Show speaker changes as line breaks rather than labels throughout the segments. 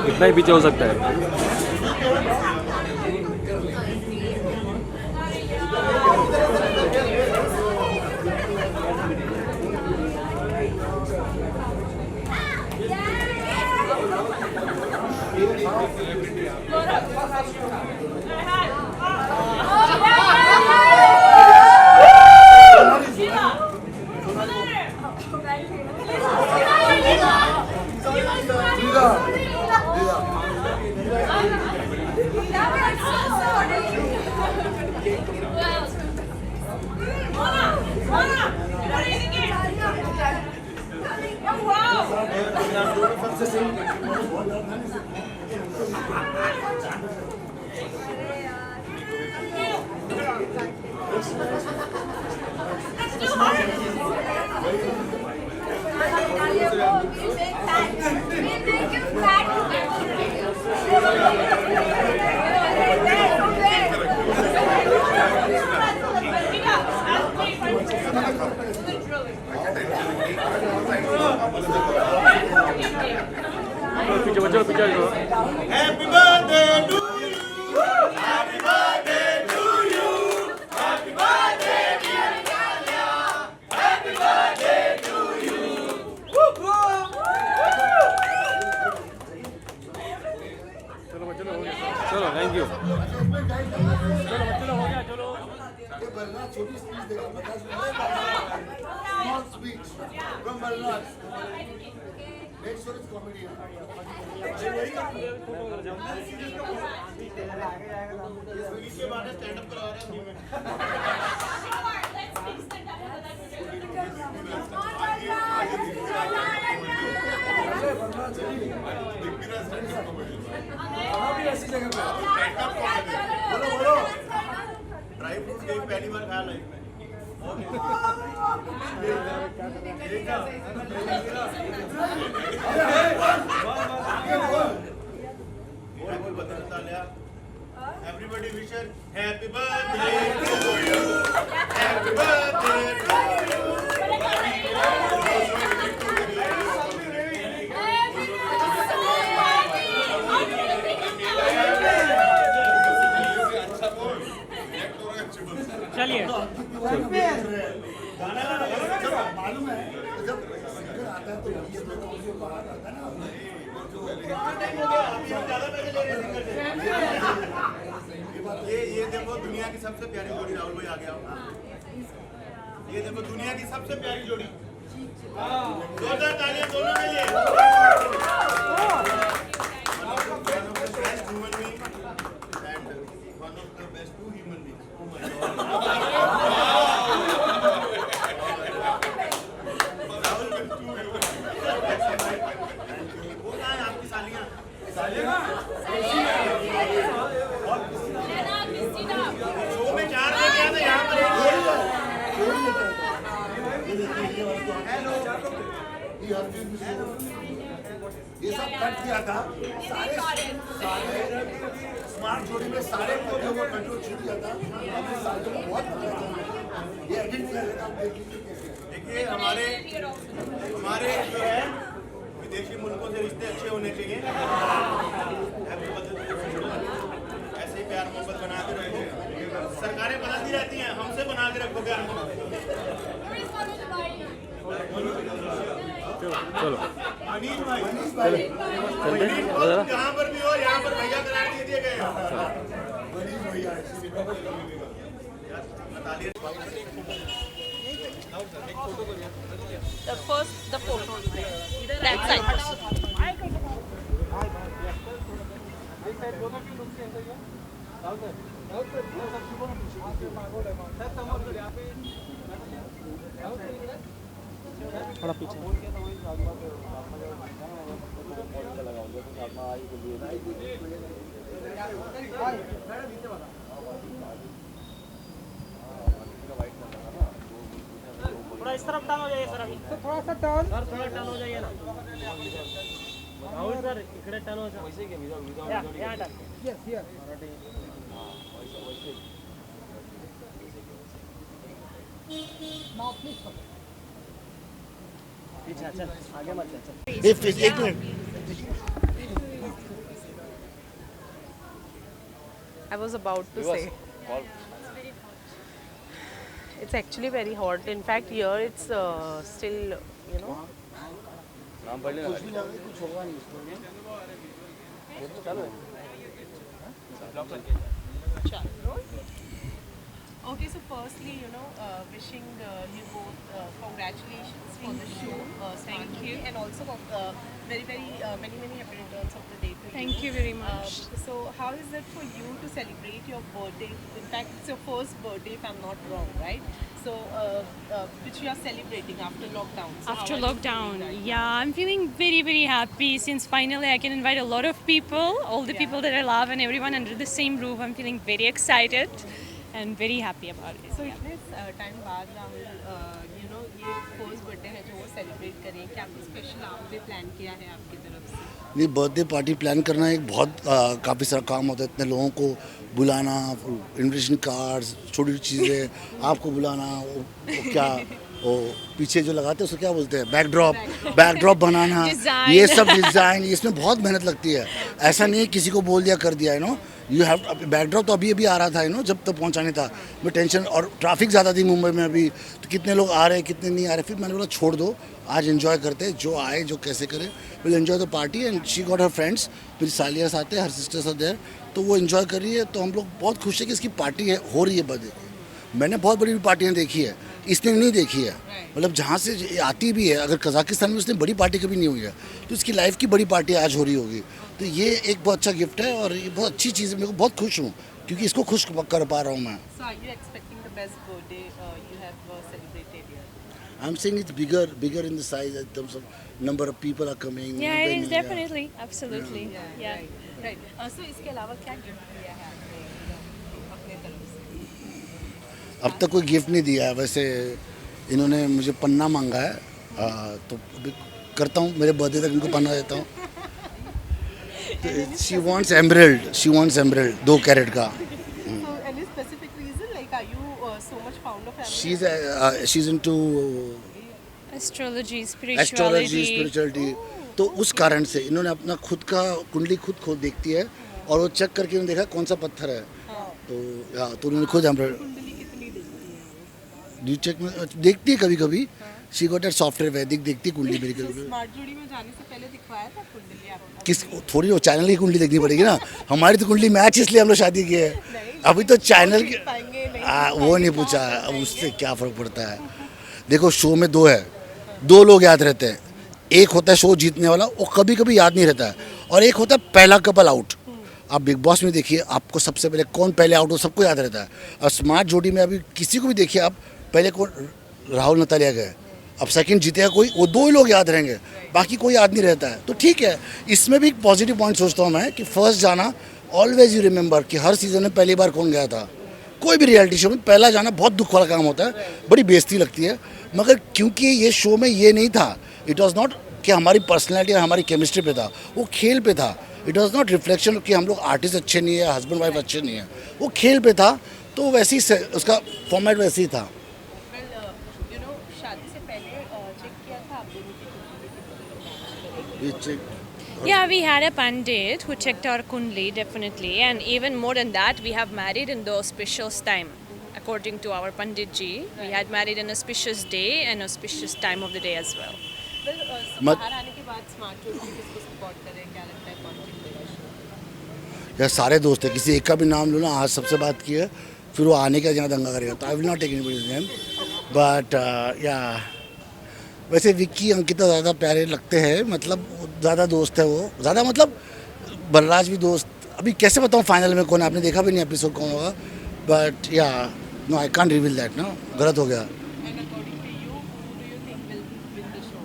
इतना ही पीछे हो सकता है।
Happy birthday to you. Happy birthday to you. Happy birthday dear Kanya. Happy birthday to you.
चलो थैंक यू।
छोटी स्पीच देगा, 50 small speech from Balraj. Next one is comedy.
इसके बाद स्टैंड अप करवा रहे हैं बोलो ड्राई फ्रूट केक पहली बार खाया लाइफ में। Everybody wish her happy birthday to you. Happy birthday to you.
चलिए
मालूम है जब सिंगर आता है तो बीच में तो बाहर आता है ना।
ये देखो दुनिया की सबसे प्यारी जोड़ी, राहुल भाई आ गया। ये देखो दुनिया की सबसे प्यारी जोड़ी, जोरदार तालियां दोनों के लिए। Best human being and one of the best two human being. वो क्या है आपकी सालियां? शो में 4 बजे गया था, यहाँ पर
ये सब कट किया था, सारे स्मार्ट जोड़ी में सारे को जो वो कंट्रोल छूट गया था। हमने सारे को बहुत मजा आया। ये एडिट किया था, आप देख लीजिए कैसे।
देखिए हमारे जो है विदेशी मुल्कों से रिश्ते अच्छे होने चाहिए। ऐसे ही प्यार मोहब्बत बना के रखो। सरकारें बदलती रहती हैं, हमसे बना के रखो प्यार मोहब्बत।
चलो
मनीष भाई जहाँ पर भी हो, यहाँ पर भैया करार दे दिए गए।
The photo is there. That side.
थोड़ा पीछे थोड़ा इस तरफ टर्न हो जाइए सर। अभी तो थोड़ा सा टर्न सर, थोड़ा टर्न हो जाइए ना। राहुल सर इकडे टर्न हो जा। वैसे के या टर्न यस यस।
एक minute
I was about to say. It's actually very hot. In fact, here it's still, you know.
नाम पढ़ लेना
Okay, so firstly, wishing you both congratulations for the show. Thank you. And also very, very many happy returns of the day to you.
Thank you very much.
So how is it for you to celebrate your birthday? In fact, it's your first birthday, if I'm not wrong, right? So, which you are celebrating after lockdown. So
After
how are you
lockdown,
feeling right
yeah, I'm feeling very, very happy since finally I can invite a lot of people, all the people that I love and everyone under the same roof. I'm feeling very excited and very happy about it.
So इतने time बाद राहुल ये first birthday है जो वो celebrate करें, क्या कुछ special आपने प्लान किया है आपकी तरफ से?
नहीं, बर्थडे पार्टी प्लान करना एक बहुत काफ़ी सारा काम होता है। इतने लोगों को बुलाना, इन्विटेशन कार्ड्स, छोटी छोटी चीज़ें, आपको बुलाना, वो क्या वो पीछे जो लगाते हैं उसको क्या बोलते हैं, बैकड्रॉप बनाना,
Design.
ये सब डिज़ाइन, इसमें बहुत मेहनत लगती है। ऐसा नहीं है किसी को बोल दिया कर दिया, यू हैव बैकड्रॉप तो अभी आ रहा था जब तक पहुंचाने था मैं टेंशन, और ट्रैफिक ज़्यादा थी मुंबई में अभी, तो कितने लोग आ रहे हैं कितने नहीं आ रहे, फिर मैंने बोला छोड़ दो, आज एंजॉय करते हैं, जो आए जो कैसे करे, will enjoy the party. And she got her friends, मेरी सालियाँ साथ है, हर सिस्टर्स आर देयर, तो वो एंजॉय कर रही है, तो हम लोग बहुत खुश है कि इसकी पार्टी है, हो रही है बर्थडे। मैंने बहुत बड़ी पार्टियाँ देखी है, इसने नहीं देखी है, मतलब जहाँ से ये आती भी है, अगर कजाकिस्तान में उसने बड़ी पार्टी कभी नहीं हुई है, तो इसकी लाइफ की बड़ी पार्टी आज हो रही होगी, तो ये एक बहुत अच्छा गिफ्ट है और ये बहुत अच्छी चीज़ है। मैं बहुत खुश हूँ क्योंकि इसको खुश कर पा रहा हूँ मैं।
So are you expecting the best birthday you have celebrated here?
I'm saying it's bigger in the size in terms of number of people are coming.
Yeah, it
venue,
is definitely, absolutely. Yeah.
Right. So इसके अलावा क्या gift दिया है आपने अपने तरफ से?
अब तक कोई गिफ्ट नहीं दिया है, वैसे इन्होंने मुझे पन्ना मांगा है, तो अभी करता हूँ, मेरे बर्थडे तक इनको पन्ना देता हूँ। शी वांट्स एमरल्ड 2 कैरेट का।
So any specific reason? Like, are you so much fond of emerald?
she's into
Astrology,
astrology,
spirituality.
Spirituality, तो उस कारण से इन्होंने अपना खुद का कुंडली खुद देखती है और वो चेक करके उन्होंने देखा कौन सा पत्थर है, तो उन्होंने खुद एमरल्ड
कुंडली कितनी देखती है?
ड्यू चेक में देखती है कभी कभी, शी गॉट एट सॉफ्टवेयर वैदिक देखती है कुंडली मेरी कभी।
स्मार्ट जोड़ी में जाने से पहले दिखवाया था कुंडली आपको?
किस थोड़ी वो चैनल की कुंडली देखनी पड़ेगी ना, हमारी तो कुंडली मैच इसलिए हम लोग शादी किए है, अभी तो चैनल की
पाएंगे नहीं?
वो नहीं पूछा, अब उससे क्या फ़र्क पड़ता है। देखो शो में 2 है, 2 लोग याद रहते हैं, एक होता है शो जीतने वाला, वो कभी कभी याद नहीं रहता है, और एक होता है पहला कपल आउट। आप बिग बॉस में देखिए, आपको सबसे पहले कौन पहले आउट हो सबको याद रहता है, और स्मार्ट जोड़ी में अभी किसी को भी देखिए आप, पहले कौन राहुल नतालिया गए, अब सेकंड जीतेगा कोई, वो 2 ही लोग याद रहेंगे, बाकी कोई याद नहीं रहता है। तो ठीक है, इसमें भी एक पॉजिटिव पॉइंट सोचता हूँ मैं कि फर्स्ट जाना, ऑलवेज यू रिमेंबर कि हर सीजन में पहली बार कौन गया था, कोई भी रियलिटी शो में पहला जाना बहुत दुख वाला काम होता है, बड़ी बेइज्जती लगती है, मगर क्योंकि ये शो में ये नहीं था, इट वॉज नॉट कि हमारी पर्सनैलिटी और हमारी केमिस्ट्री पे था, वो खेल पे था, इट वॉज नॉट रिफ्लेक्शन कि हम लोग आर्टिस्ट अच्छे नहीं है, हस्बैंड वाइफ अच्छे नहीं है, वो खेल पे था, तो वैसे ही उसका फॉर्मेट वैसे ही था।
Well, शादी से पहले चेक किया था आप दोनों की कुंडली?
Yeah, we had a pandit who checked our kundli definitely, and even more than that, we have married in the auspicious time. According to our pandit ji, we had married in auspicious day and auspicious time of the day as well.
Well, so बाहर आने के बाद smart जोड़ी में किसको support करें, क्या लगता है कौन जीतेगा शो?
यार सारे दोस्त हैं, किसी एक का भी नाम लो ना, आज सबसे बात की है, फिर वो आने का जहाँ दंगा करेगा, तो I will not take anybody's name, but yeah वैसे विक्की अंकिता ज़्यादा प्यारे लगते हैं, मतलब ज़्यादा दोस्त है वो, ज़्यादा मतलब बलराज भी दोस्त, अभी कैसे बताऊँ फाइनल में कौन है, आपने देखा भी नहीं एपिसोड कौन होगा, but yeah no I can't reveal that, ना गलत हो गया।
And according to you, who do you think will win the show?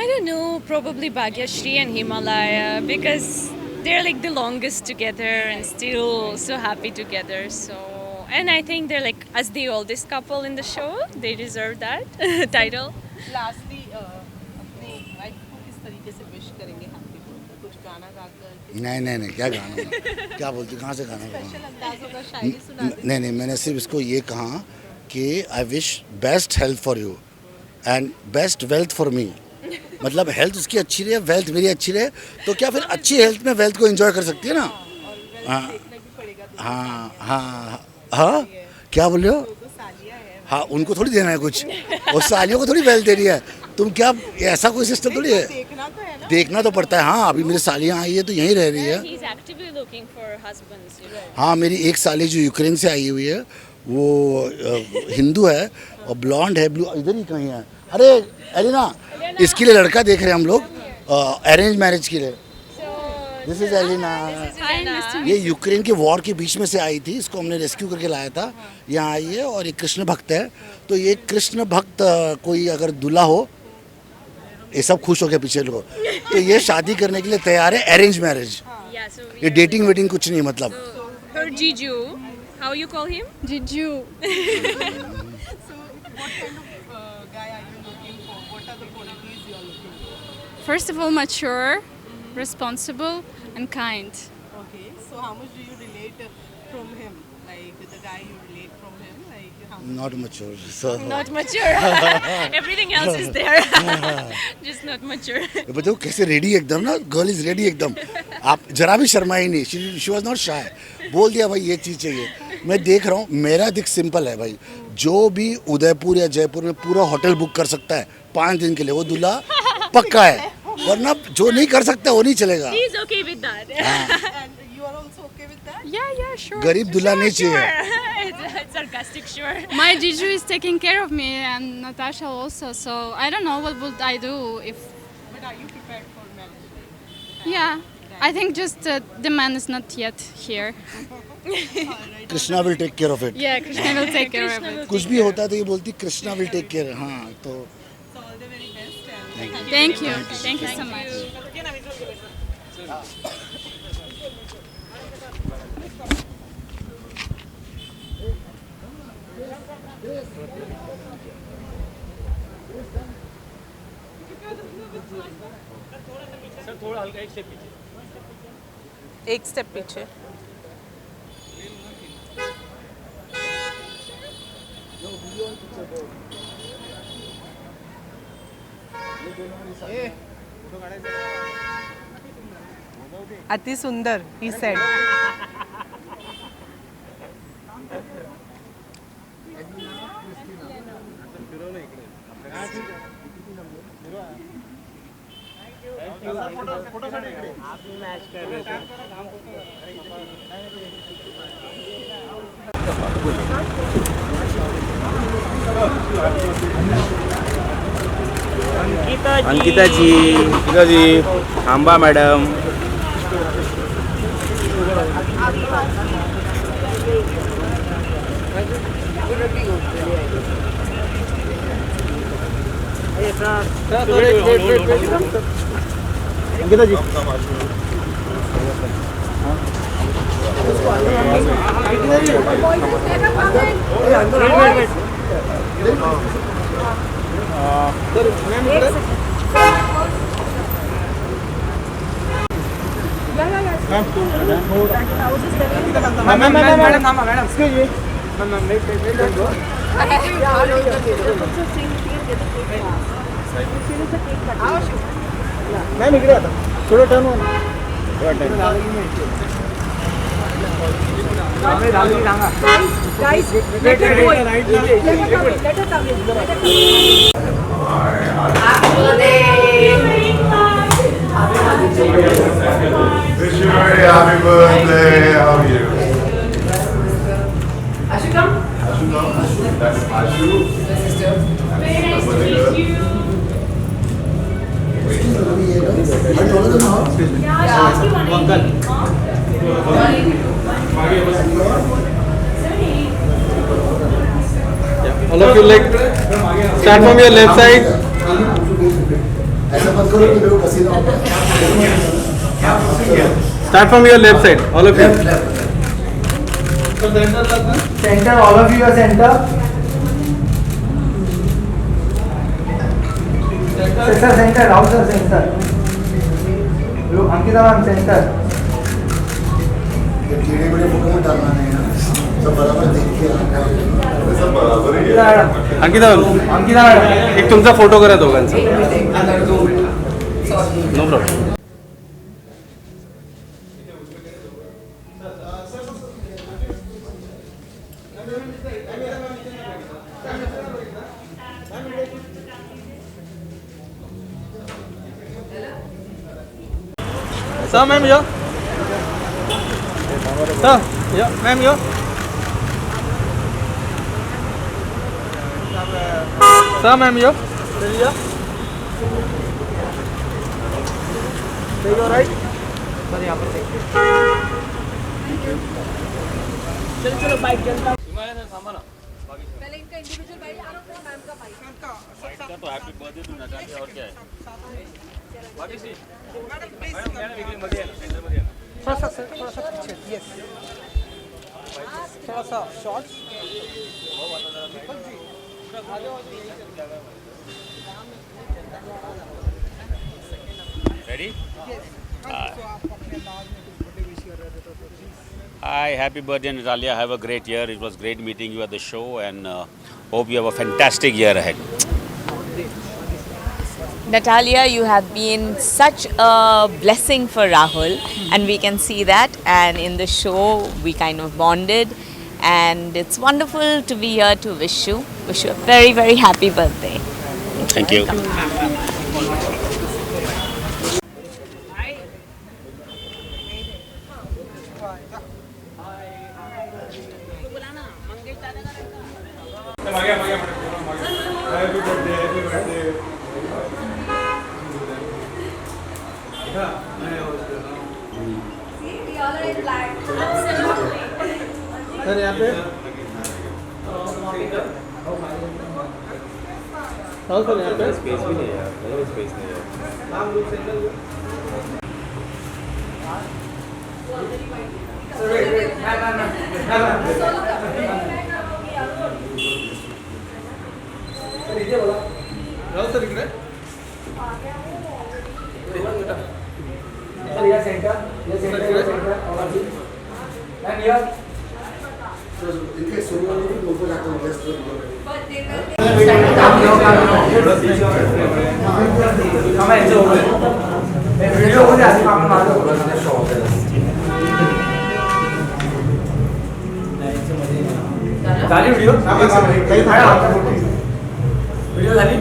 I don't know, probably Bhagyashree and Himalaya because they're like the longest together and still so happy together. So, and I think they're like as the oldest couple in the show, they deserve that title.
Lastly, अपने wife को किस तरीके से wish करेंगे happy birthday? कुछ गाना गाकर?
नहीं क्या गाना क्या बोलती, कहाँ से गाना गाना?
स्पेशल अंदाज होगा, शायरी सुना दें।
नहीं मैंने सिर्फ इसको ये कहा कि I wish best health for you and best wealth for me. मतलब हेल्थ उसकी अच्छी रहे, वेल्थ मेरी अच्छी रहे, तो क्या फिर अच्छी हेल्थ में वेल्थ को एंजॉय कर सकती है ना। हाँ हाँ हाँ हाँ, क्या बोल रहे हो? हाँ, उनको थोड़ी देना है कुछ, और सालियों को थोड़ी वेल्थ देनी है। तुम क्या, ऐसा कोई सिस्टम थोड़ी है। देखना तो पड़ता है। हाँ, अभी मेरी सालियाँ आई है तो यहीं रह रही है।
He's actively looking for husbands, you know.
हाँ, मेरी एक साली जो यूक्रेन से आई हुई है, वो हिंदू है और ब्लॉन्ड है, ब्लू, इधर ही कहीं है। अरे एलिना, इसके लिए लड़का देख रहे हैं हम लोग, अरेंज मैरिज के लिए। This is Elina. ये यूक्रेन के वॉर के बीच में से आई थी, इसको हमने रेस्क्यू करके लाया था, यहाँ आई है। और एक कृष्ण भक्त है, तो ये कृष्ण भक्त कोई अगर दूल्हा हो, ये सब खुश हो गए पीछे लोग, तो ये शादी करने के लिए तैयार है, अरेंज मैरिज।
Yeah, so
ये डेटिंग वेटिंग कुछ नहीं, मतलब
her Jiju, how you call him?
Jiju. So, what kind of guy are you looking for? What are the qualities you are looking for?
First of all, mature, responsible, and kind.
Okay. So, how much do you relate from him? Like the guy you relate from him? Like how much?
Not mature, so
Not mature. Everything else is there. Just not mature.
बताओ कैसे ready एकदम ना, girl is ready एकदम। आप जरा भी शर्माई नहीं, she was not शाय, बोल दिया भाई ये चीज़ चाहिए। मैं देख रहा हूँ, मेरा दिख सिंपल है भाई, जो भी उदयपुर या जयपुर में पूरा होटल बुक कर सकता है 5 दिन के लिए, वो दूल्हा पक्का है, वरना जो नहीं कर सकता वो नहीं चलेगा।
He's okay with that.
And you are also okay with that?
Yeah, sure.
गरीब दूल्हा नहीं चाहिए।
Sure. It's sarcastic, sure.
My Jiju is taking care of me, and Natasha also. So I don't know what would I do if.
But are you prepared for marriage?
Yeah, I think just the man is not yet here.
Krishna will take care of it.
Yeah, Krishna will take care of it.
कुछ भी होता तो ये बोलती Krishna will take care. हाँ, तो
So all the very best and
Thank you so much.
Sir थोड़ा हल्का एक स्टेप पीछे।
एक स्टेप पीछे। अति सुंदर, he said.
अंकिता जी, थांबा मॅडम। अंकिता जी, मैम इकडे आता, थोडं टर्न हो ना।
Wish you a very happy birthday. How are you? Ashu come? Ashu come. Ashu. That's Ashu. That's sister. Very nice to meet you.
All of you like start from your left side. Start from your left side, all of you.
Center, all of you are center. Center, outer center. Look, Ankita ma'am, center.
कीड़े बड़े photo में डालना है। सब बराबर देख के
सब बराबर ही है.
अंकिता एक तुमचा फोटो करा दोघांचा. No problem. Sir, ma'am, here. Sir, yeah, ma'am, here. Sir, ma'am, here. Here. Take your right. Sir, यहाँ पर take. चलो बाइक चलता. हिमालय से सामान.
पहले इनका इंडिविजुअल बाइक आना था, मैम का बाइक का
तो हैप्पी बर्थडे टू नटालिया और क्या है बाकी सी मैडम वीकली मध्ये आहे ना सेंटर मध्ये आहे ना
थोड़ा सा पीछे. यस, थोड़ा सा short.
Ready? Hi, happy birthday Natalia. Have a great year. It was great meeting you at the show and hope you have a fantastic year ahead.
Natalia, you have been such a blessing for Rahul, and we can see that. And in the show, we kind of bonded, and it's wonderful to be here to wish you a very, very happy birthday.
Thank you.
Happy birthday, happy birthday.
Sir यहाँ पे sir यहाँ पे space भी नहीं है यार, space नहीं है. राहुल सर इकडे.
इनके सुनने वालों को लोगों जाकर गेस्ट
वीडियो हो जाती है आपने मालूम झाली व्हिडिओ व्हिडिओ झाली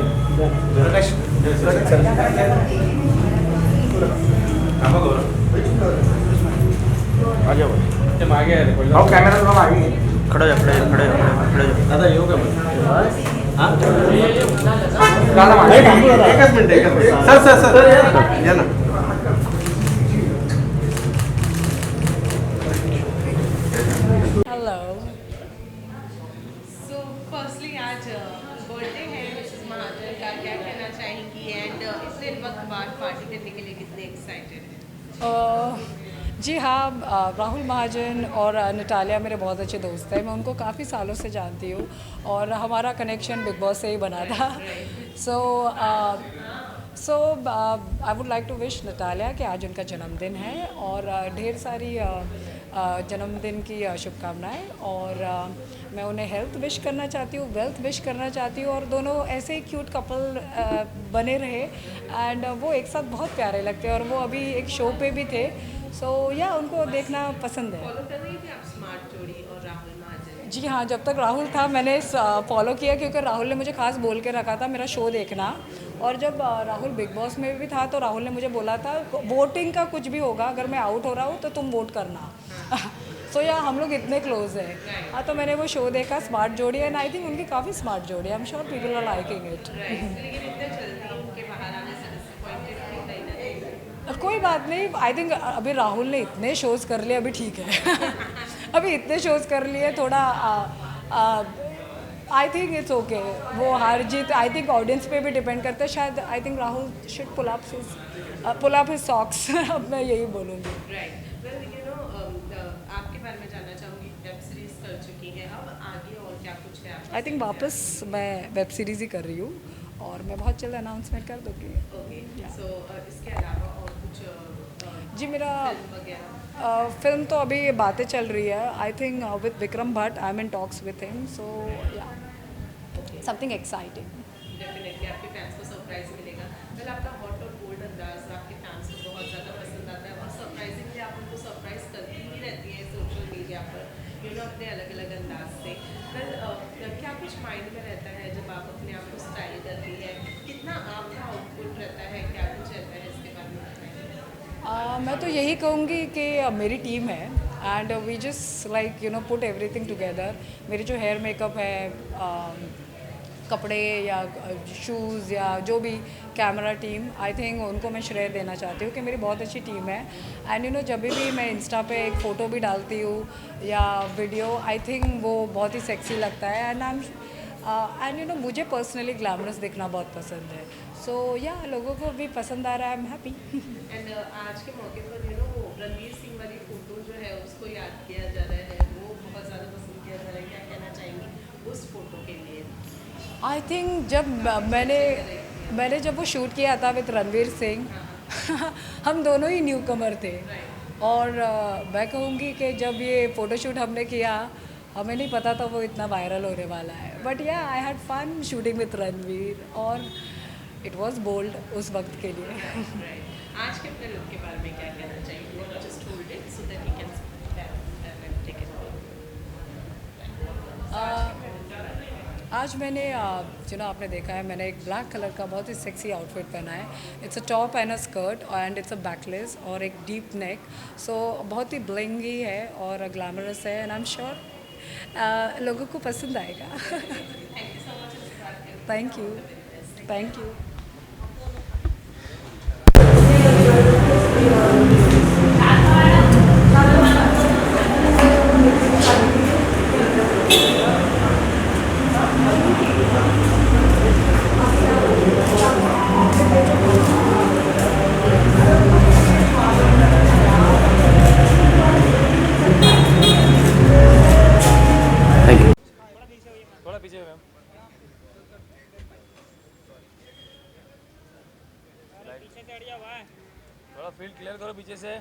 आ जाओ ते मागे आहे रे.
आओ कॅमेरा थोडा मागे घे.
खडा जा दादा येऊ का मग हां
दादा मागे
एकच मिनिट सर या ना.
हेलो. सो फर्स्टली आज बर्थडे है मिसेस महाजन का, क्या कहना चाहेंगी एंड इतने वक्त बाद पार्टी करने के लिए कितने एक्साइटेड हैं?
जी हाँ, राहुल महाजन और नटालिया मेरे बहुत अच्छे दोस्त हैं. मैं उनको काफ़ी सालों से जानती हूँ और हमारा कनेक्शन बिग बॉस से ही बना था. So I would like to wish Natalia कि आज उनका जन्मदिन है और ढेर सारी जन्मदिन की शुभकामनाएं. और मैं उन्हें हेल्थ विश करना चाहती हूँ, वेल्थ विश करना चाहती हूँ और दोनों ऐसे ही क्यूट कपल बने रहे. एंड वो एक साथ बहुत प्यारे लगते हैं और वो अभी एक शो पे भी थे. सो या उनको देखना पसंद है.
फॉलो कर रही थी आप स्मार्ट जोड़ी और राहुल महाजन?
जी हाँ, जब तक राहुल था मैंने फॉलो किया क्योंकि राहुल ने मुझे खास बोल के रखा था मेरा शो देखना. और जब राहुल बिग बॉस में भी था तो राहुल ने मुझे बोला था वोटिंग का कुछ भी होगा, अगर मैं आउट हो रहा हूँ तो तुम वोट करना. सो या हम लोग इतने क्लोज हैं. हाँ, तो मैंने वो शो देखा स्मार्ट जोड़ी एंड आई थिंक उनकी काफ़ी स्मार्ट जोड़ी है. I am sure people are liking it. कोई बात नहीं. आई थिंक अभी राहुल ने इतने शोज़ कर लिए, अभी ठीक है. अभी इतने शोज़ कर लिए, थोड़ा आई थिंक इट्स ओके. वो हार जीत आई थिंक ऑडियंस पे भी डिपेंड करता है शायद. I think Rahul should pull up his socks. अब मैं यही बोलूँगी.
आपके बारे में जानना चाहूँगी. वेब सीरीज कर चुकी हैं, अब आगे और क्या कुछ है?
आई थिंक वापस मैं वेब सीरीज़ ही कर रही हूँ और मैं बहुत जल्द अनाउंसमेंट कर दूँगी.
ओके. सो इसके अलावा और कुछ
जी मेरा
वगैरह?
फिल्म तो अभी बातें चल रही है. I think with Vikram Bhatt I am in talks with him, so yeah something exciting.
Definitely आपके फैंस को सरप्राइज मिलेगा. वेल आपका हॉट और बोल्ड अंदाज आपके फैंस को बहुत ज़्यादा पसंद आता है और सरप्राइजिंगली आप उनको सरप्राइज करती ही रहती है सोशल मीडिया पर, यू नो, अपने अलग अलग अंदाज से. वेल क्या कुछ माइंड में रहता है जब आप अपने आप को स्टाइल करती है? कितना आपका आउटपुट रहता है, क्या कुछ रहता है, इसके बारे में बताइए.
मैं तो यही कहूँगी कि मेरी टीम है and we just like you know put everything together. मेरी जो हेयर मेकअप है, कपड़े या शूज़ या जो भी कैमरा टीम, आई थिंक उनको मैं श्रेय देना चाहती हूँ कि मेरी बहुत अच्छी टीम है. एंड यू नो जब भी मैं इंस्टा पे एक फ़ोटो भी डालती हूँ या वीडियो, आई थिंक वो बहुत ही सेक्सी लगता है. एंड यू नो मुझे पर्सनली ग्लैमरस दिखना बहुत पसंद है. सो या लोगों को भी पसंद आ रहा है. I am happy.
एंड आज के मौके पर यू नो रणवीर सिंह वाली फोटो जो है उसको याद किया जा रहा है, वो बहुत ज़्यादा पसंद किया जा रहा है. क्या कहना चाहेंगी उस फोटो के लिए?
आई थिंक जब मैंने जब वो शूट किया था विद रणवीर सिंह हम दोनों ही न्यू कमर थे. और मैं कहूँगी कि जब ये फ़ोटोशूट हमने किया, हमें नहीं पता था वो इतना वायरल होने वाला है. But yeah I had fun shooting with Ranveer और इट वाज बोल्ड उस वक्त के लिए.
आज के अपने लुक के बारे में क्या कहना चाहिए? Just hold it so that he can take it.
आज मैंने आपने देखा है, मैंने एक ब्लैक कलर का बहुत ही सेक्सी आउटफिट पहना है. It's a top and a skirt and it's a backless और एक डीप नेक. सो बहुत ही ब्लिंगी है और ग्लैमरस है एंड आई एम श्योर लोगों को पसंद आएगा. Thank you. Thank you.
थोड़ा पीछे मैम.
पीछे से हट जाओ भाई.
थोड़ा फील्ड क्लियर करो पीछे से.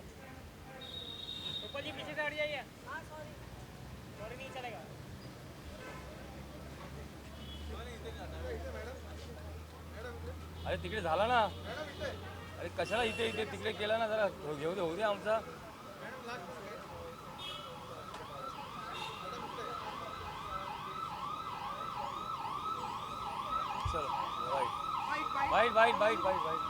ऊपर जी पीछे से हट जाइए. सॉरी नहीं चलेगा.
अरे तिकडे झाला ना. अरे कशाला इथे इथे तिकडे केला ना, जरा घेऊ दे, होऊ दे आमचा. चलो white white white white white white.